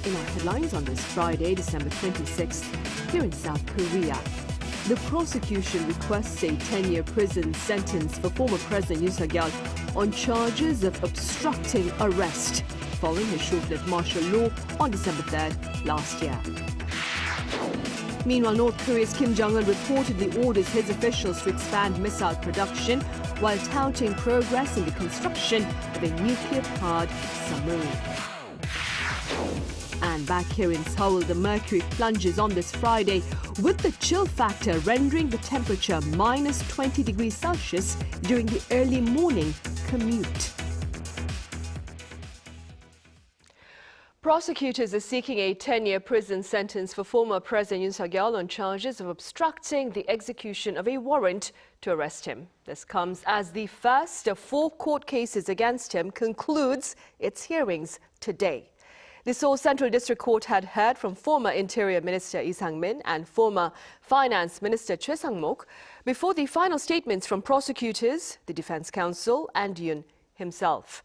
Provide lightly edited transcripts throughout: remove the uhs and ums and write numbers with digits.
In our headlines on this Friday, December 26th, here in South Korea, the prosecution requests a 10-year prison sentence for former President Yoon Suk-yeol on charges of obstructing arrest following his short-lived martial law on December 3rd last year. Meanwhile, North Korea's Kim Jong-un reportedly orders his officials to expand missile production while touting progress in the construction of a nuclear-powered submarine. And back here in Seoul, the mercury plunges on this Friday, with the chill factor rendering the temperature minus 20 degrees Celsius during the early morning commute. Prosecutors are seeking a 10-year prison sentence for former President Yoon Suk-yeol on charges of obstructing the execution of a warrant to arrest him. This comes as the first of 4 court cases against him concludes its hearings today. The Seoul Central District Court had heard from former Interior Minister Lee Sang-min and former Finance Minister Choi Sang-mok before the final statements from prosecutors, the defense counsel, and Yoon himself.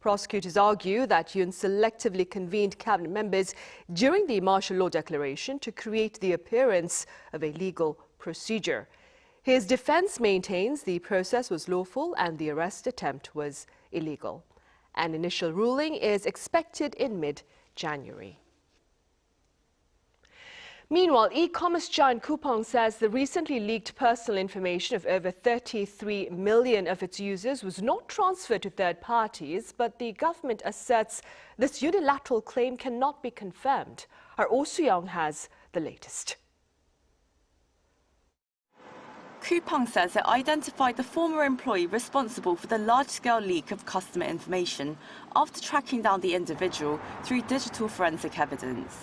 Prosecutors argue that Yoon selectively convened cabinet members during the martial law declaration to create the appearance of a legal procedure. His defense maintains the process was lawful and the arrest attempt was illegal. An initial ruling is expected in mid-January. Meanwhile, e-commerce giant Coupang says the recently leaked personal information of over 33 million of its users was not transferred to third parties, but the government asserts this unilateral claim cannot be confirmed. Our Oh Soo-young has the latest. Coupang says it identified the former employee responsible for the large-scale leak of customer information after tracking down the individual through digital forensic evidence.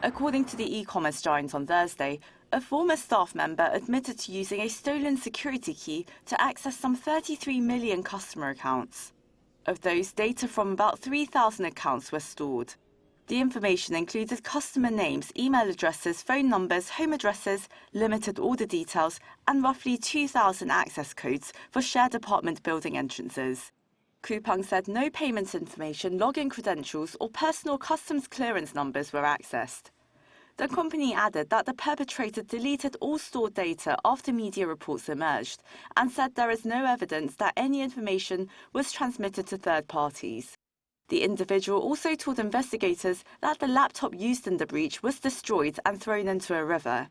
According to the e-commerce giant on Thursday, a former staff member admitted to using a stolen security key to access some 33 million customer accounts. Of those, data from about 3,000 accounts were stored. The information included customer names, email addresses, phone numbers, home addresses, limited order details, and roughly 2,000 access codes for shared apartment building entrances. Coupang said no payment information, login credentials, or personal customs clearance numbers were accessed. The company added that the perpetrator deleted all stored data after media reports emerged and said there is no evidence that any information was transmitted to third parties. The individual also told investigators that the laptop used in the breach was destroyed and thrown into a river.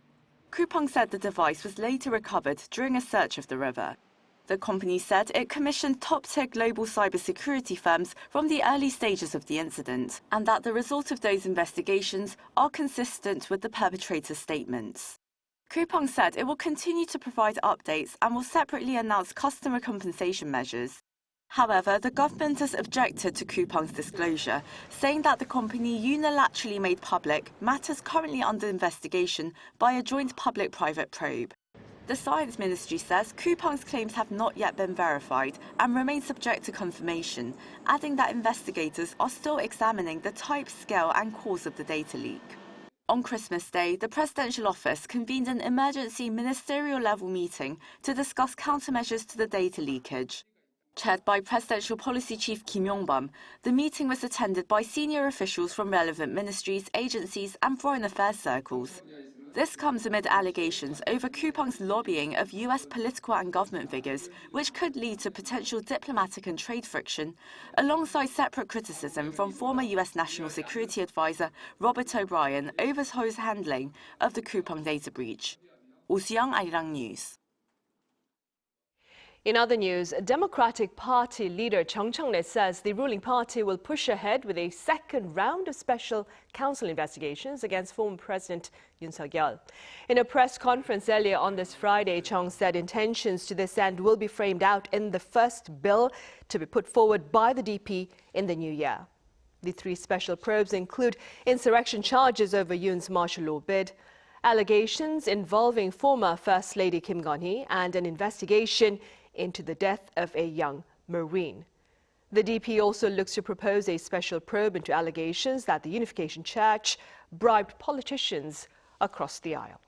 Coupang said the device was later recovered during a search of the river. The company said it commissioned top-tier global cybersecurity firms from the early stages of the incident, and that the result of those investigations are consistent with the perpetrator's statements. Coupang said it will continue to provide updates and will separately announce customer compensation measures. However, the government has objected to Coupang's disclosure, saying that the company unilaterally made public matters currently under investigation by a joint public-private probe. The Science Ministry says Coupang's claims have not yet been verified and remain subject to confirmation, adding that investigators are still examining the type, scale and cause of the data leak. On Christmas Day, the Presidential Office convened an emergency ministerial-level meeting to discuss countermeasures to the data leakage. Chaired by Presidential Policy Chief Kim Yong-bum, the meeting was attended by senior officials from relevant ministries, agencies and foreign affairs circles. This comes amid allegations over Coupang's lobbying of US political and government figures, which could lead to potential diplomatic and trade friction, alongside separate criticism from former US National Security Advisor Robert O'Brien over his handling of the Coupang data breach. Oh Soo-young, Arirang News. In other news, Democratic Party leader Chung Cheong-rae says the ruling party will push ahead with a second round of special counsel investigations against former President Yoon Suk-yeol. In a press conference earlier on this Friday, Chung said intentions to this end will be framed out in the first bill to be put forward by the DP in the new year. The 3 special probes include insurrection charges over Yoon's martial law bid, allegations involving former First Lady Kim Gun-hee, and an investigation into the death of a young Marine. The DP also looks to propose a special probe into allegations that the Unification Church bribed politicians across the aisle.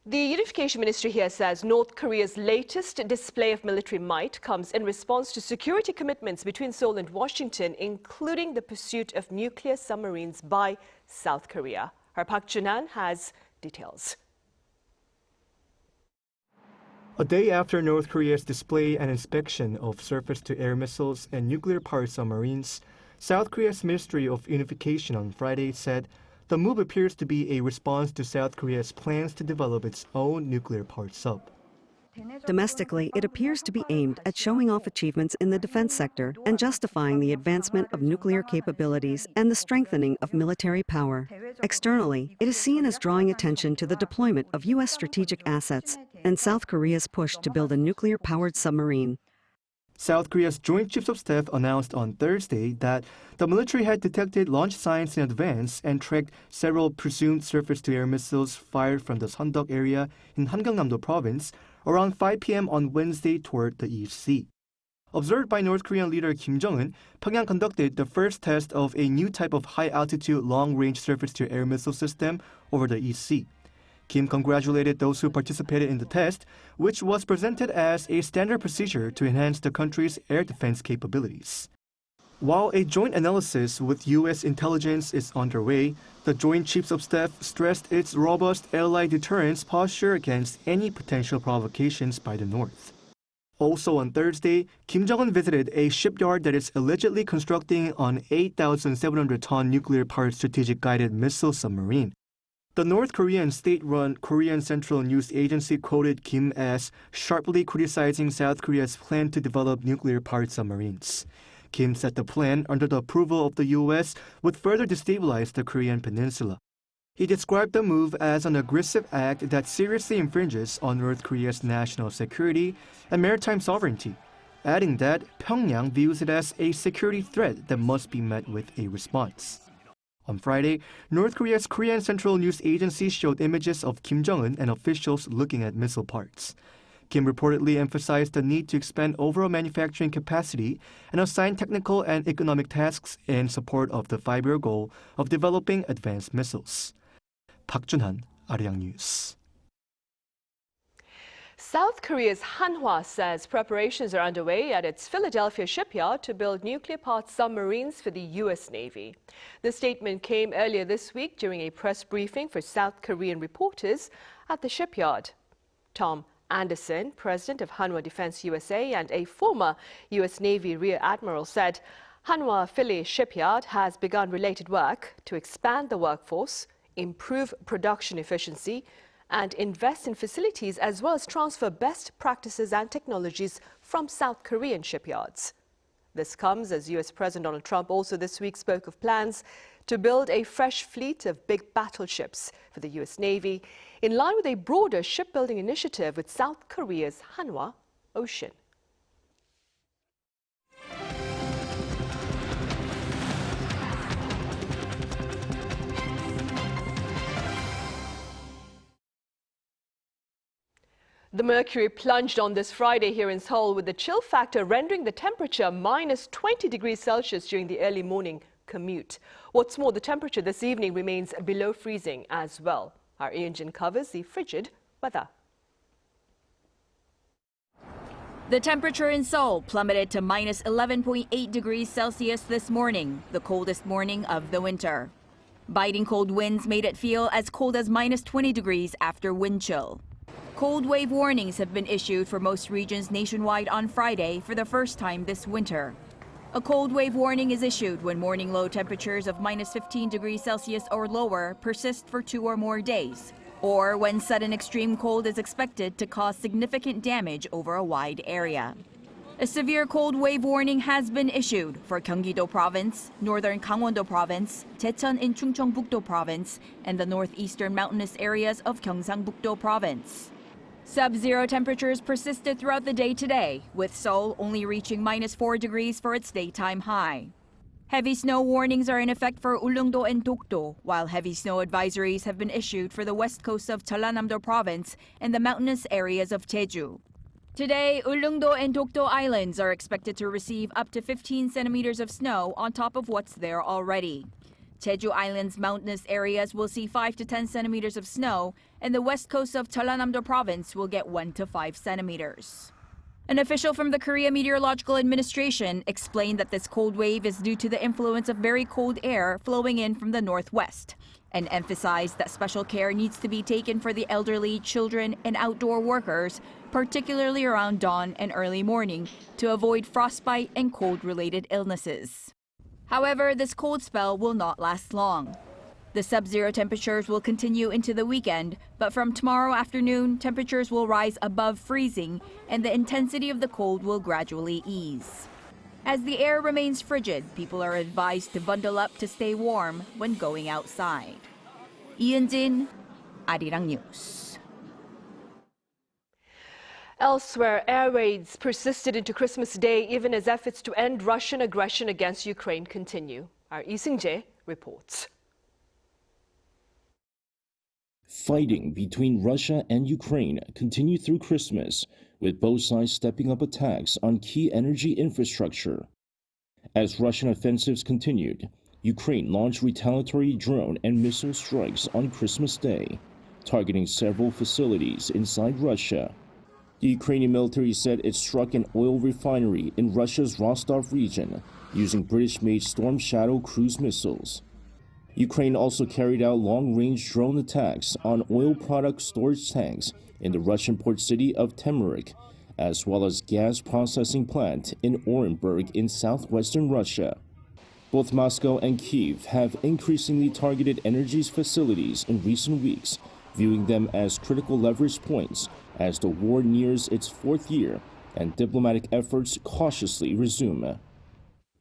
The Unification Ministry here says North Korea's latest display of military might comes in response to security commitments between Seoul and Washington, including the pursuit of nuclear submarines by South Korea. Our Park Jun-han has details. A day after North Korea's display and inspection of surface-to-air missiles and nuclear-powered submarines, South Korea's Ministry of Unification on Friday said the move appears to be a response to South Korea's plans to develop its own nuclear-powered sub. Domestically, it appears to be aimed at showing off achievements in the defense sector and justifying the advancement of nuclear capabilities and the strengthening of military power. Externally, it is seen as drawing attention to the deployment of U.S. strategic assets and South Korea's push to build a nuclear-powered submarine. South Korea's Joint Chiefs of Staff announced on Thursday that the military had detected launch signs in advance and tracked several presumed surface-to-air missiles fired from the Sondok area in Hamgyongnam-do province around 5 p.m. on Wednesday toward the East Sea. Observed by North Korean leader Kim Jong-un, Pyongyang conducted the first test of a new type of high-altitude, long-range surface-to-air missile system over the East Sea. Kim congratulated those who participated in the test, which was presented as a standard procedure to enhance the country's air defense capabilities. While a joint analysis with U.S. intelligence is underway, the Joint Chiefs of Staff stressed its robust allied deterrence posture against any potential provocations by the North. Also on Thursday, Kim Jong-un visited a shipyard that is allegedly constructing an 8,700-ton nuclear-powered strategic guided missile submarine. The North Korean state-run Korean Central News Agency quoted Kim as sharply criticizing South Korea's plan to develop nuclear-powered submarines. Kim said the plan, under the approval of the U.S., would further destabilize the Korean peninsula. He described the move as an aggressive act that seriously infringes on North Korea's national security and maritime sovereignty, adding that Pyongyang views it as a security threat that must be met with a response. On Friday, North Korea's Korean Central News Agency showed images of Kim Jong-un and officials looking at missile parts. Kim reportedly emphasized the need to expand overall manufacturing capacity and assign technical and economic tasks in support of the 5-year goal of developing advanced missiles. Park Jun-han, Arirang News. South Korea's Hanwha says preparations are underway at its Philadelphia shipyard to build nuclear-powered submarines for the U.S. Navy. The statement came earlier this week during a press briefing for South Korean reporters at the shipyard. Tom Anderson, president of Hanwha Defense USA and a former U.S. Navy Rear Admiral, said Hanwha Philly shipyard has begun related work to expand the workforce, improve production efficiency, and invest in facilities as well as transfer best practices and technologies from South Korean shipyards. This comes as U.S. President Donald Trump also this week spoke of plans to build a fresh fleet of big battleships for the U.S. Navy in line with a broader shipbuilding initiative with South Korea's Hanwha Ocean. The mercury plunged on this Friday here in Seoul, with the chill factor rendering the temperature minus 20 degrees Celsius during the early morning commute. What's more, the temperature this evening remains below freezing as well. Our Lee Min-jin covers the frigid weather. The temperature in Seoul plummeted to minus 11.8 degrees Celsius this morning, the coldest morning of the winter. Biting cold winds made it feel as cold as minus 20 degrees after wind chill. Cold wave warnings have been issued for most regions nationwide on Friday for the first time this winter. A cold wave warning is issued when morning low temperatures of minus 15 degrees Celsius or lower persist for 2 or more days, or when sudden extreme cold is expected to cause significant damage over a wide area. A severe cold wave warning has been issued for Gyeonggi-do Province, northern Gangwon-do Province, Daecheon in Chungcheongbuk-do Province, and the northeastern mountainous areas of Gyeongsangbuk-do Province. Sub-zero temperatures persisted throughout the day today, with Seoul only reaching minus 4 degrees for its daytime high. Heavy snow warnings are in effect for Ulleungdo and Dokdo, while heavy snow advisories have been issued for the west coast of Jeollanam-do Province and the mountainous areas of Jeju. Today, Ulleungdo and Dokdo Islands are expected to receive up to 15 centimeters of snow on top of what's there already. Jeju Island's mountainous areas will see 5 to 10 centimeters of snow, and the west coast of Jeollanam-do province will get 1 to 5 centimeters. An official from the Korea Meteorological Administration explained that this cold wave is due to the influence of very cold air flowing in from the northwest, and emphasized that special care needs to be taken for the elderly, children, and outdoor workers, particularly around dawn and early morning, to avoid frostbite and cold-related illnesses. However, this cold spell will not last long. The sub-zero temperatures will continue into the weekend, but from tomorrow afternoon, temperatures will rise above freezing and the intensity of the cold will gradually ease. As the air remains frigid, people are advised to bundle up to stay warm when going outside. Lee Min-jin, Arirang News. Elsewhere, air raids persisted into Christmas Day even as efforts to end Russian aggression against Ukraine continue. Our Lee Seung-jae reports. Fighting between Russia and Ukraine continued through Christmas, with both sides stepping up attacks on key energy infrastructure. As Russian offensives continued, Ukraine launched retaliatory drone and missile strikes on Christmas Day, targeting several facilities inside Russia. The Ukrainian military said it struck an oil refinery in Russia's Rostov region using British-made Storm Shadow cruise missiles. Ukraine also carried out long-range drone attacks on oil product storage tanks in the Russian port city of Temerik, as well as gas processing plant in Orenburg in southwestern Russia. Both Moscow and Kyiv have increasingly targeted energy facilities in recent weeks, viewing them as critical leverage points as the war nears its fourth year and diplomatic efforts cautiously resume.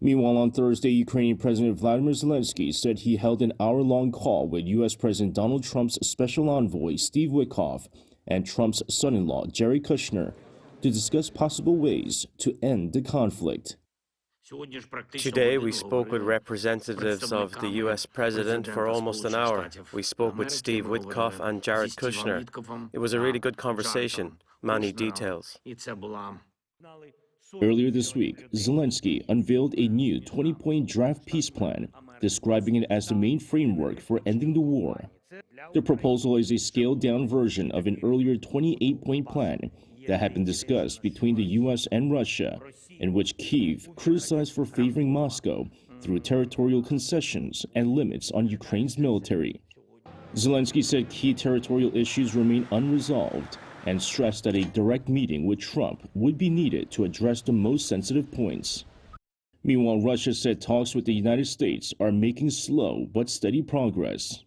Meanwhile, on Thursday, Ukrainian President Vladimir Zelensky said he held an hour-long call with U.S. President Donald Trump's special envoy Steve Witkoff and Trump's son-in-law Jared Kushner to discuss possible ways to end the conflict. Today, we spoke with representatives of the U.S. President for almost an hour. We spoke with Steve Witkoff and Jared Kushner. It was a really good conversation, many details. Earlier this week, Zelensky unveiled a new 20-point draft peace plan, describing it as the main framework for ending the war. The proposal is a scaled-down version of an earlier 28-point plan that had been discussed between the U.S. and Russia, in which Kyiv criticized for favoring Moscow through territorial concessions and limits on Ukraine's military. Zelensky said key territorial issues remain unresolved and stressed that a direct meeting with Trump would be needed to address the most sensitive points. Meanwhile, Russia said talks with the United States are making slow but steady progress.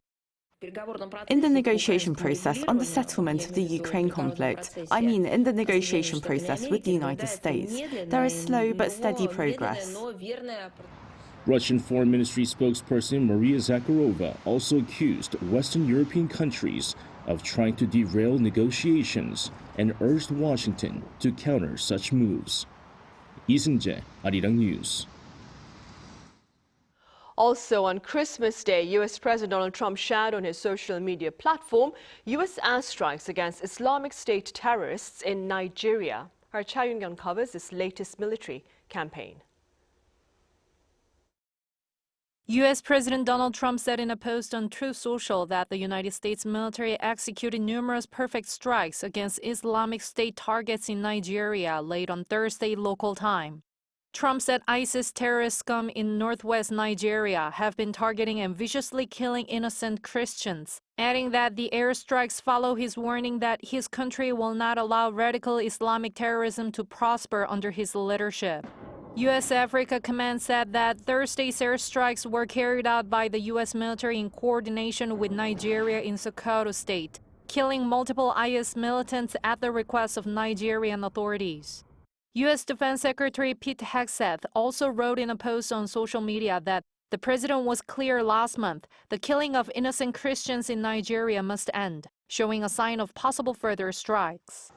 In the negotiation process on the settlement of the Ukraine conflict, in the negotiation process with the United States, there is slow but steady progress. Russian Foreign Ministry spokesperson Maria Zakharova also accused Western European countries of trying to derail negotiations and urged Washington to counter such moves. Lee Seung-jae, Arirang News. Also on Christmas Day, U.S. President Donald Trump shared on his social media platform U.S. airstrikes against Islamic State terrorists in Nigeria. Our Cha Yoon covers this latest military campaign. U.S. President Donald Trump said in a post on Truth Social that the United States military executed numerous perfect strikes against Islamic State targets in Nigeria late on Thursday local time. Trump said ISIS terrorist scum in northwest Nigeria have been targeting and viciously killing innocent Christians, adding that the airstrikes follow his warning that his country will not allow radical Islamic terrorism to prosper under his leadership. U.S. Africa Command said that Thursday's airstrikes were carried out by the U.S. military in coordination with Nigeria in Sokoto State, killing multiple IS militants at the request of Nigerian authorities. U.S. Defense Secretary Pete Hegseth also wrote in a post on social media that the president was clear last month the killing of innocent Christians in Nigeria must end, showing a sign of possible further strikes.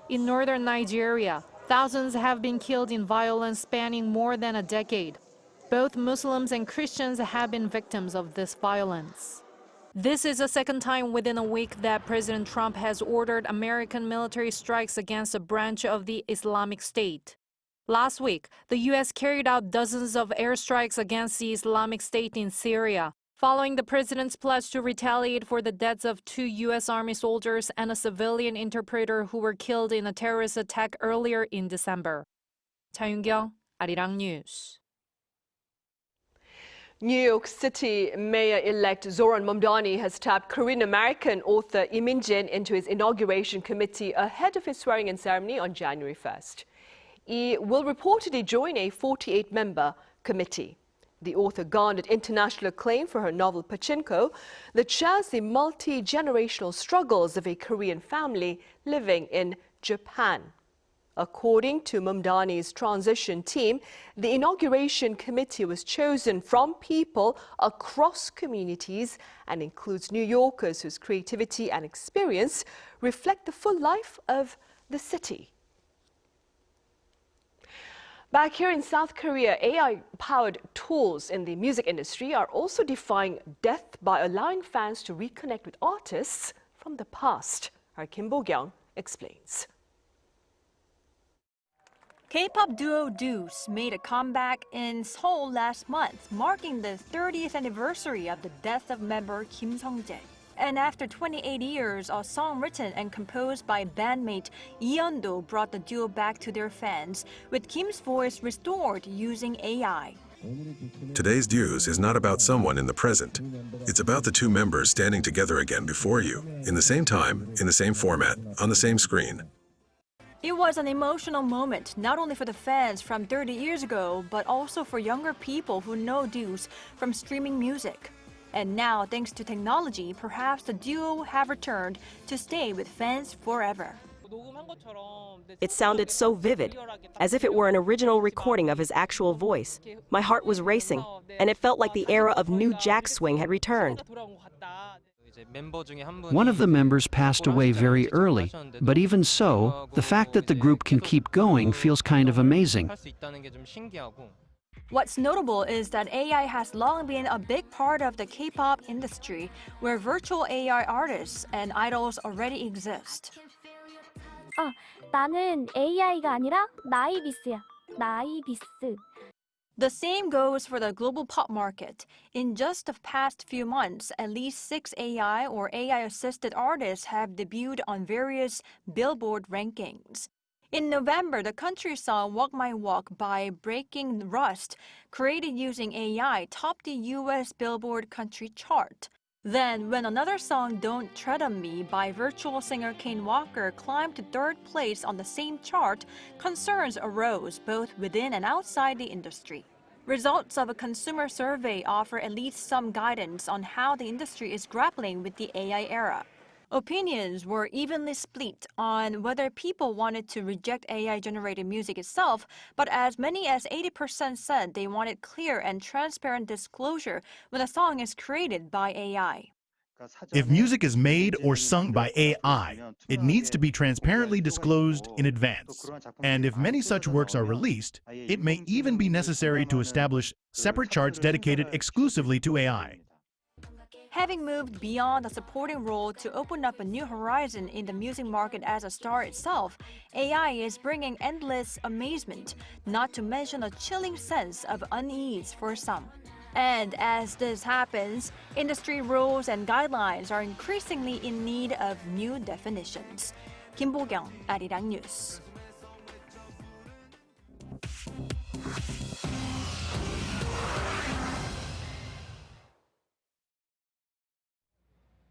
In northern Nigeria, thousands have been killed in violence spanning more than a decade. Both Muslims and Christians have been victims of this violence. This is the second time within a week that President Trump has ordered American military strikes against a branch of the Islamic State. Last week, the U.S. carried out dozens of airstrikes against the Islamic State in Syria, Following the president's pledge to retaliate for the deaths of 2 U.S. Army soldiers and a civilian interpreter who were killed in a terrorist attack earlier in December. 차윤경, Arirang News. New York City Mayor-elect Zoran Mamdani has tapped Korean-American author Lee Min-jin into his inauguration committee ahead of his swearing-in ceremony on January 1st. Lee will reportedly join a 48-member committee. The author garnered international acclaim for her novel Pachinko that shares the multi-generational struggles of a Korean family living in Japan. According to Mamdani's transition team, the inauguration committee was chosen from people across communities and includes New Yorkers whose creativity and experience reflect the full life of the city. Back here in South Korea, AI-powered tools in the music industry are also defying death by allowing fans to reconnect with artists from the past. Our Kim Bo-kyung explains. K-pop duo Deuce made a comeback in Seoul last month, marking the 30th anniversary of the death of member Kim Sung-jae. And after 28 years, a song written and composed by bandmate Lee Min-jin brought the duo back to their fans, with Kim's voice restored using AI. Today's Deuce is not about someone in the present. It's about the two members standing together again before you, in the same time, in the same format, on the same screen. It was an emotional moment, not only for the fans from 30 years ago, but also for younger people who know Deuce from streaming music. And now, thanks to technology, perhaps the duo have returned to stay with fans forever. It sounded so vivid, as if it were an original recording of his actual voice. My heart was racing, and it felt like the era of new jack swing had returned. One of the members passed away very early, but even so, the fact that the group can keep going feels kind of amazing. What's notable is that AI has long been a big part of the K-pop industry, where virtual AI artists and idols already exist. 나는 AI가 아니라 나이비스야. 나이비스. The same goes for the global pop market. In just the past few months, at least 6 AI or AI-assisted artists have debuted on various Billboard rankings. In November, the country song Walk My Walk by Breaking Rust, created using AI, topped the U.S. Billboard country chart. Then, when another song Don't Tread on Me by virtual singer Kane Walker climbed to 3rd place on the same chart, concerns arose both within and outside the industry. Results of a consumer survey offer at least some guidance on how the industry is grappling with the AI era. Opinions were evenly split on whether people wanted to reject AI-generated music itself, but as many as 80% said they wanted clear and transparent disclosure when a song is created by AI. If music is made or sung by AI, it needs to be transparently disclosed in advance. And if many such works are released, it may even be necessary to establish separate charts dedicated exclusively to AI. Having moved beyond a supporting role to open up a new horizon in the music market as a star itself, AI is bringing endless amazement, not to mention a chilling sense of unease for some. And as this happens, industry rules and guidelines are increasingly in need of new definitions. Kim Bo-kyung, Arirang News.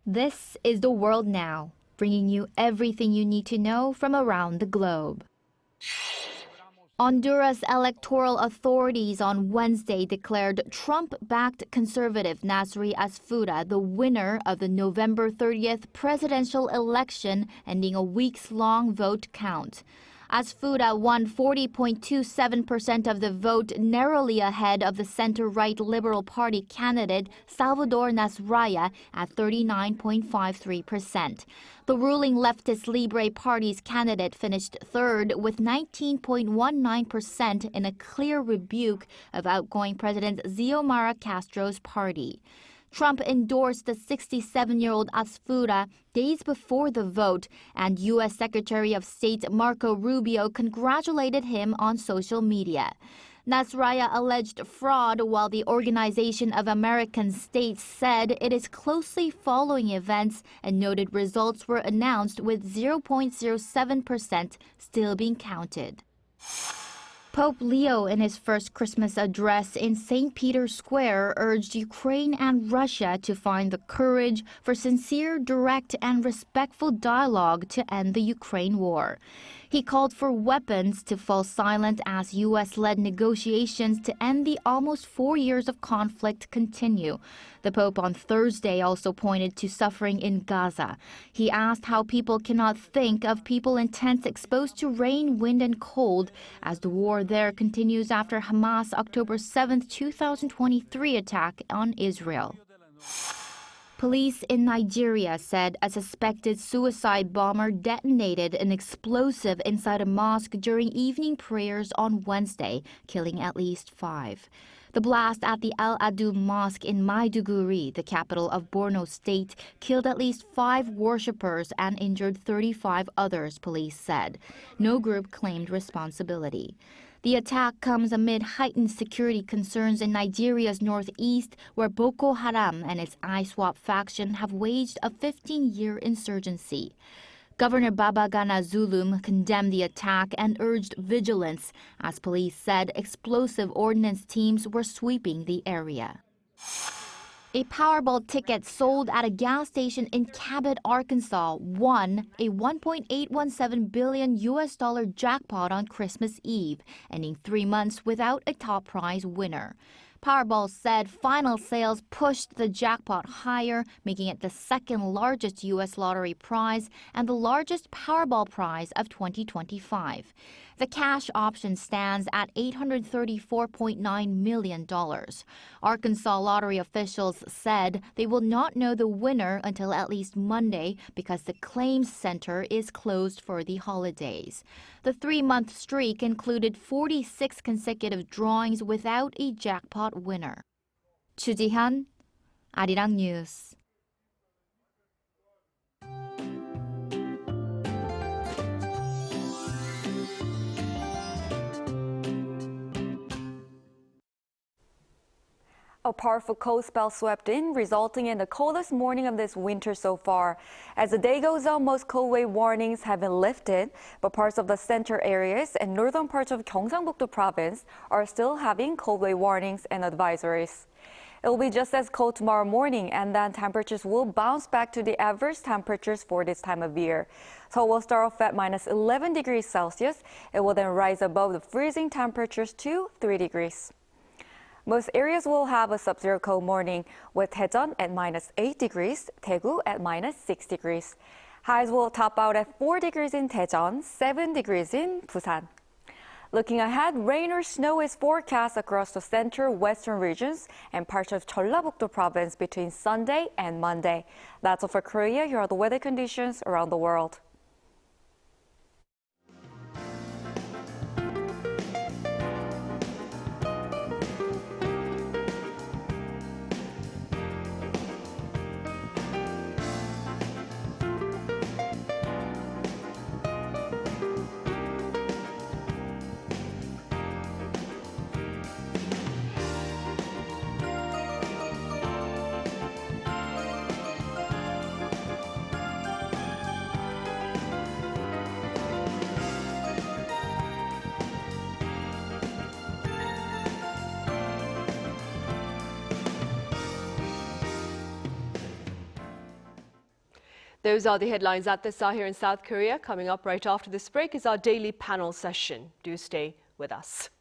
This is The World Now, bringing you everything you need to know from around the globe. Honduras electoral authorities on Wednesday declared Trump-backed conservative Nasri Asfuda the winner of the November 30th presidential election, ending a weeks-long vote count. Asfuda won 40.27% of the vote, narrowly ahead of the center-right Liberal Party candidate Salvador Nasralla at 39.53%. The ruling leftist Libre Party's candidate finished third with 19.19% in a clear rebuke of outgoing President Xiomara Castro's party. Trump endorsed the 67-year-old Asfuda days before the vote, and U.S. Secretary of State Marco Rubio congratulated him on social media. Nasrallah alleged fraud, while the Organization of American States said it is closely following events and noted results were announced with 0.07% still being counted. Pope Leo, in his first Christmas address in St. Peter's Square, urged Ukraine and Russia to find the courage for sincere, direct, and respectful dialogue to end the Ukraine war. He called for weapons to fall silent as U.S.-led negotiations to end the almost 4 years of conflict continue. The Pope on Thursday also pointed to suffering in Gaza. He asked how people cannot think of people in tents exposed to rain, wind, and cold as the war there continues after Hamas' October 7, 2023 attack on Israel. Police in Nigeria said a suspected suicide bomber detonated an explosive inside a mosque during evening prayers on Wednesday, killing at least 5. The blast at the Al-Adul Mosque in Maiduguri, the capital of Borno State, killed at least 5 worshippers and injured 35 others, police said. No group claimed responsibility. The attack comes amid heightened security concerns in Nigeria's northeast, where Boko Haram and its ISWAP faction have waged a 15-year insurgency. Governor Babagana Zulum condemned the attack and urged vigilance, as police said explosive ordnance teams were sweeping the area. A Powerball ticket sold at a gas station in Cabot, Arkansas, won a $1.817 billion jackpot on Christmas Eve, ending 3 months without a top prize winner. Powerball said final sales pushed the jackpot higher, making it the second largest U.S. lottery prize and the largest Powerball prize of 2025. The cash option stands at $834.9 million. Arkansas lottery officials said they will not know the winner until at least Monday because the claims center is closed for the holidays. The 3-month streak included 46 consecutive drawings without a jackpot winner. Chu Ji-hyun, Arirang News. A powerful cold spell swept in, resulting in the coldest morning of this winter so far. As the day goes on, most cold wave warnings have been lifted, but parts of the center areas and northern parts of Gyeongsang-buk-do province are still having cold wave warnings and advisories. It will be just as cold tomorrow morning, and then temperatures will bounce back to the average temperatures for this time of year. Seoul will start off at minus 11 degrees Celsius. It will then rise above the freezing temperatures to 3 degrees. Most areas will have a sub-zero cold morning, with Daejeon at minus 8 degrees, Daegu at minus 6 degrees. Highs will top out at 4 degrees in Daejeon, 7 degrees in Busan. Looking ahead, rain or snow is forecast across the center-western regions and parts of Jeollabuk-do province between Sunday and Monday. That's all for Korea. Here are the weather conditions around the world. Those are the headlines at this hour here in South Korea. Coming up right after this break is our daily panel session. Do stay with us.